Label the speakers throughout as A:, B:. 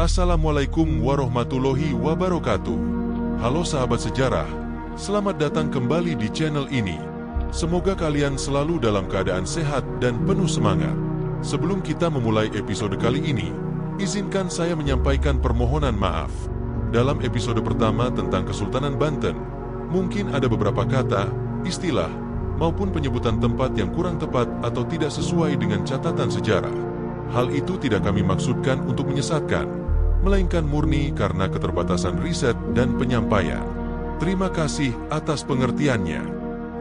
A: Assalamualaikum warahmatullahi wabarakatuh. Halo sahabat sejarah, selamat datang kembali di channel ini. Semoga kalian selalu dalam keadaan sehat dan penuh semangat. Sebelum kita memulai episode kali ini, izinkan saya menyampaikan permohonan maaf. Dalam episode pertama tentang Kesultanan Banten, mungkin ada beberapa kata, istilah, maupun penyebutan tempat yang kurang tepat atau tidak sesuai dengan catatan sejarah. Hal itu tidak kami maksudkan untuk menyesatkan, melainkan murni karena keterbatasan riset dan penyampaian. Terima kasih atas pengertiannya.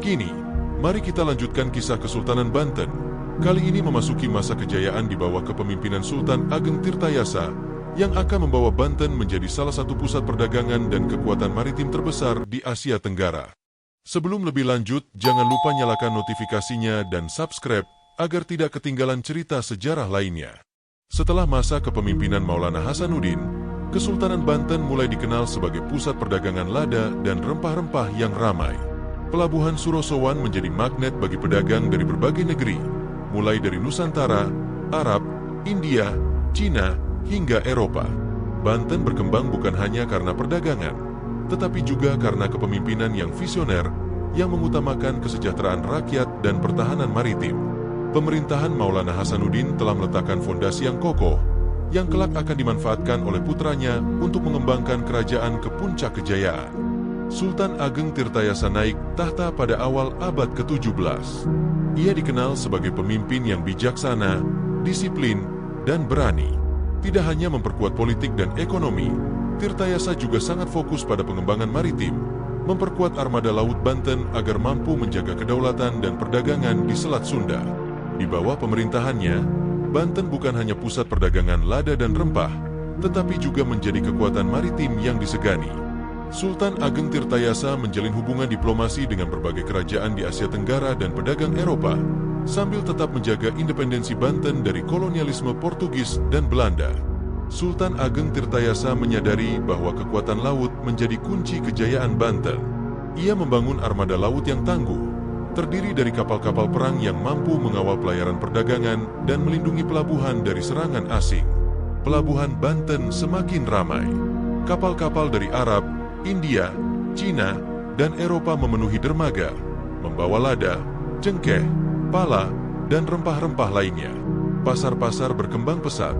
A: Kini, mari kita lanjutkan kisah Kesultanan Banten. Kali ini memasuki masa kejayaan di bawah kepemimpinan Sultan Ageng Tirtayasa yang akan membawa Banten menjadi salah satu pusat perdagangan dan kekuatan maritim terbesar di Asia Tenggara. Sebelum lebih lanjut, jangan lupa nyalakan notifikasinya dan subscribe agar tidak ketinggalan cerita sejarah lainnya. Setelah masa kepemimpinan Maulana Hasanuddin, Kesultanan Banten mulai dikenal sebagai pusat perdagangan lada dan rempah-rempah yang ramai. Pelabuhan Surosowan menjadi magnet bagi pedagang dari berbagai negeri, mulai dari Nusantara, Arab, India, Cina, hingga Eropa. Banten berkembang bukan hanya karena perdagangan, tetapi juga karena kepemimpinan yang visioner yang mengutamakan kesejahteraan rakyat dan pertahanan maritim. Pemerintahan Maulana Hasanuddin telah meletakkan fondasi yang kokoh, yang kelak akan dimanfaatkan oleh putranya untuk mengembangkan kerajaan ke puncak kejayaan. Sultan Ageng Tirtayasa naik tahta pada awal abad ke-17. Ia dikenal sebagai pemimpin yang bijaksana, disiplin, dan berani. Tidak hanya memperkuat politik dan ekonomi, Tirtayasa juga sangat fokus pada pengembangan maritim, memperkuat armada laut Banten agar mampu menjaga kedaulatan dan perdagangan di Selat Sunda. Di bawah pemerintahannya, Banten bukan hanya pusat perdagangan lada dan rempah, tetapi juga menjadi kekuatan maritim yang disegani. Sultan Ageng Tirtayasa menjalin hubungan diplomasi dengan berbagai kerajaan di Asia Tenggara dan pedagang Eropa, sambil tetap menjaga independensi Banten dari kolonialisme Portugis dan Belanda. Sultan Ageng Tirtayasa menyadari bahwa kekuatan laut menjadi kunci kejayaan Banten. Ia membangun armada laut yang tangguh, terdiri dari kapal-kapal perang yang mampu mengawal pelayaran perdagangan dan melindungi pelabuhan dari serangan asing. Pelabuhan Banten semakin ramai. Kapal-kapal dari Arab, India, Cina, dan Eropa memenuhi dermaga, membawa lada, cengkeh, pala, dan rempah-rempah lainnya. Pasar-pasar berkembang pesat,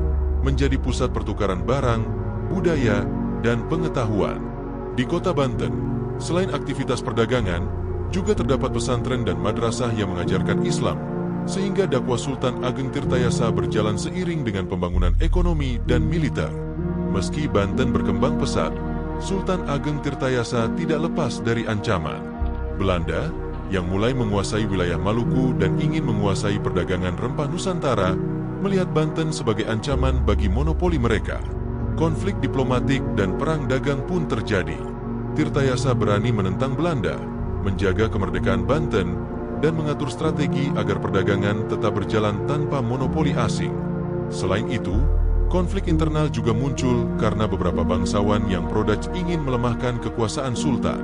A: menjadi pusat pertukaran barang, budaya, dan pengetahuan. Di kota Banten, selain aktivitas perdagangan, juga terdapat pesantren dan madrasah yang mengajarkan Islam, sehingga dakwah Sultan Ageng Tirtayasa berjalan seiring dengan pembangunan ekonomi dan militer. Meski Banten berkembang pesat, Sultan Ageng Tirtayasa tidak lepas dari ancaman. Belanda, yang mulai menguasai wilayah Maluku dan ingin menguasai perdagangan rempah Nusantara, melihat Banten sebagai ancaman bagi monopoli mereka. Konflik diplomatik dan perang dagang pun terjadi. Tirtayasa berani menentang Belanda, menjaga kemerdekaan Banten, dan mengatur strategi agar perdagangan tetap berjalan tanpa monopoli asing. Selain itu, konflik internal juga muncul karena beberapa bangsawan yang pro-Dutch ingin melemahkan kekuasaan Sultan.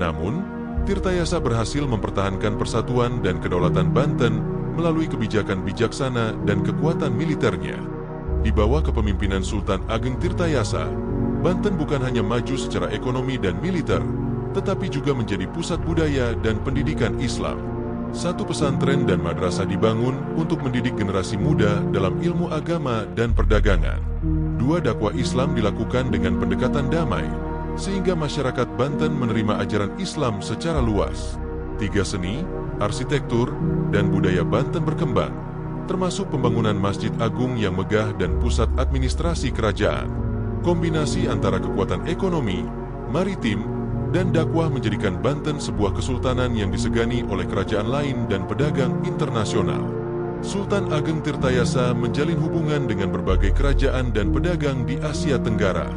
A: Namun, Tirtayasa berhasil mempertahankan persatuan dan kedaulatan Banten melalui kebijakan bijaksana dan kekuatan militernya. Di bawah kepemimpinan Sultan Ageng Tirtayasa, Banten bukan hanya maju secara ekonomi dan militer, tetapi juga menjadi pusat budaya dan pendidikan Islam. Satu pesantren dan madrasah dibangun untuk mendidik generasi muda dalam ilmu agama dan perdagangan. Dua dakwah Islam dilakukan dengan pendekatan damai, sehingga masyarakat Banten menerima ajaran Islam secara luas. Tiga seni, arsitektur, dan budaya Banten berkembang, termasuk pembangunan Masjid Agung yang megah dan pusat administrasi kerajaan. Kombinasi antara kekuatan ekonomi, maritim, dan dakwah menjadikan Banten sebuah kesultanan yang disegani oleh kerajaan lain dan pedagang internasional. Sultan Ageng Tirtayasa menjalin hubungan dengan berbagai kerajaan dan pedagang di Asia Tenggara.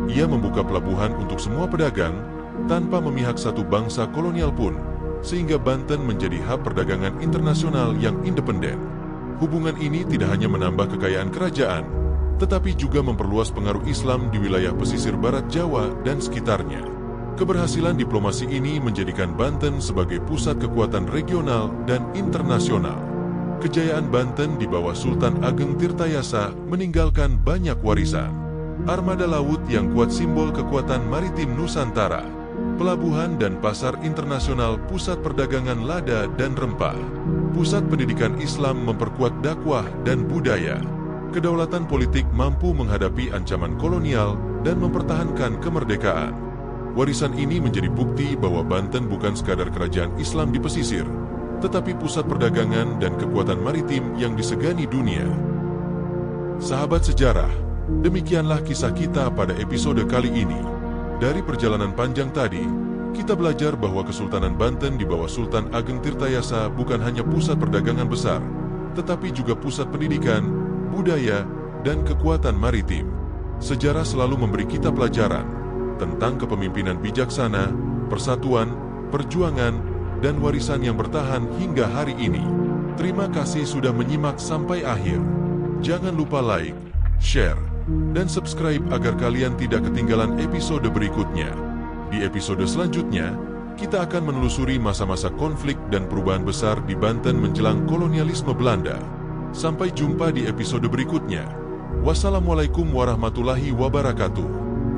A: Ia membuka pelabuhan untuk semua pedagang, tanpa memihak satu bangsa kolonial pun, sehingga Banten menjadi hub perdagangan internasional yang independen. Hubungan ini tidak hanya menambah kekayaan kerajaan, tetapi juga memperluas pengaruh Islam di wilayah pesisir barat Jawa dan sekitarnya. Keberhasilan diplomasi ini menjadikan Banten sebagai pusat kekuatan regional dan internasional. Kejayaan Banten di bawah Sultan Ageng Tirtayasa meninggalkan banyak warisan. armada laut yang kuat simbol kekuatan maritim Nusantara, pelabuhan dan pasar internasional pusat perdagangan lada dan rempah, pusat pendidikan Islam memperkuat dakwah dan budaya, kedaulatan politik mampu menghadapi ancaman kolonial dan mempertahankan kemerdekaan. Warisan ini menjadi bukti bahwa Banten bukan sekadar kerajaan Islam di pesisir, tetapi pusat perdagangan dan kekuatan maritim yang disegani dunia. Sahabat sejarah, demikianlah kisah kita pada episode kali ini. Dari perjalanan panjang tadi, kita belajar bahwa Kesultanan Banten di bawah Sultan Ageng Tirtayasa bukan hanya pusat perdagangan besar, tetapi juga pusat pendidikan, budaya, dan kekuatan maritim. Sejarah selalu memberi kita pelajaran tentang kepemimpinan bijaksana, persatuan, perjuangan, dan warisan yang bertahan hingga hari ini. Terima kasih sudah menyimak sampai akhir. Jangan lupa like, share, dan subscribe agar kalian tidak ketinggalan episode berikutnya. Di episode selanjutnya, kita akan menelusuri masa-masa konflik dan perubahan besar di Banten menjelang kolonialisme Belanda. Sampai jumpa di episode berikutnya. Wassalamualaikum warahmatullahi wabarakatuh.